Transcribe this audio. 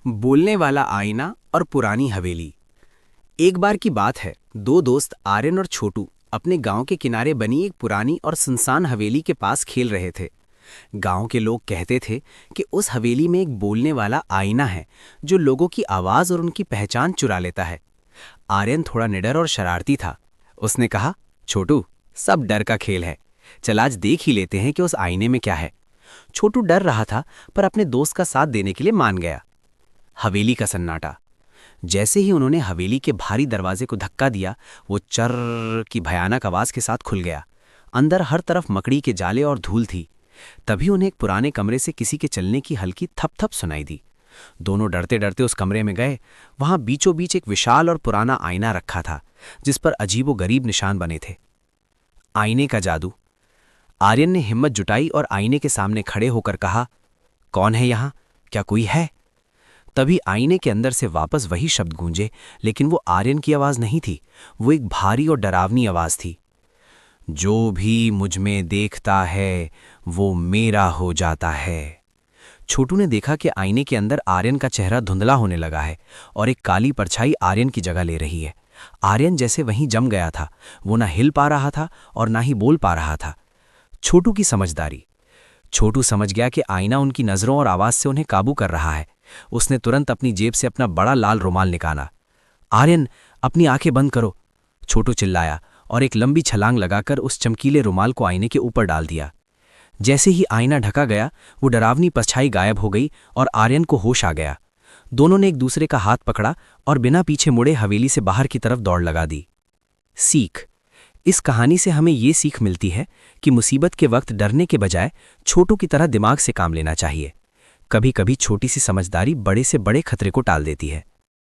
बोलने वाला आईना और पुरानी हवेली। एक बार की बात है, दो दोस्त आर्यन और छोटू अपने गांव के किनारे बनी एक पुरानी और सुनसान हवेली के पास खेल रहे थे। गांव के लोग कहते थे कि उस हवेली में एक बोलने वाला आईना है जो लोगों की आवाज और उनकी पहचान चुरा लेता है। आर्यन थोड़ा निडर और शरारती था। उसने कहा, छोटू, सब डर का खेल है, चल आज देख ही लेते हैं कि उस आईने में क्या है। छोटू डर रहा था पर अपने दोस्त का साथ देने के लिए मान गया। हवेली का सन्नाटा। जैसे ही उन्होंने हवेली के भारी दरवाजे को धक्का दिया, वो चर्र की भयानक आवाज के साथ खुल गया। अंदर हर तरफ मकड़ी के जाले और धूल थी। तभी उन्हें एक पुराने कमरे से किसी के चलने की हल्की थप थप सुनाई दी। दोनों डरते डरते उस कमरे में गए। वहां बीचों बीच एक विशाल और पुराना आईना रखा था जिस पर अजीबोगरीब निशान बने थे। आईने का जादू। आर्यन ने हिम्मत जुटाई और आईने के सामने खड़े होकर कहा, कौन है यहां? क्या कोई है? तभी आईने के अंदर से वापस वही शब्द गूंजे, लेकिन वो आर्यन की आवाज नहीं थी। वो एक भारी और डरावनी आवाज थी। जो भी मुझ में देखता है वो मेरा हो जाता है। छोटू ने देखा कि आईने के अंदर आर्यन का चेहरा धुंधला होने लगा है और एक काली परछाई आर्यन की जगह ले रही है। आर्यन जैसे वहीं जम गया था। वो ना हिल पा रहा था और ना ही बोल पा रहा था। छोटू की समझदारी। छोटू समझ गया कि आईना उनकी नजरों और आवाज से उन्हें काबू कर रहा है। उसने तुरंत अपनी जेब से अपना बड़ा लाल रुमाल निकाला। आर्यन, अपनी आंखें बंद करो, छोटू चिल्लाया और एक लंबी छलांग लगाकर उस चमकीले रुमाल को आईने के ऊपर डाल दिया। जैसे ही आईना ढका गया, वो डरावनी परछाई गायब हो गई और आर्यन को होश आ गया। दोनों ने एक दूसरे का हाथ पकड़ा और बिना पीछे मुड़े हवेली से बाहर की तरफ दौड़ लगा दी। सीख। इस कहानी से हमें ये सीख मिलती है कि मुसीबत के वक्त डरने के बजाय छोटू की तरह दिमाग से काम लेना चाहिए। कभी कभी छोटी सी समझदारी बड़े से बड़े खतरे को टाल देती है।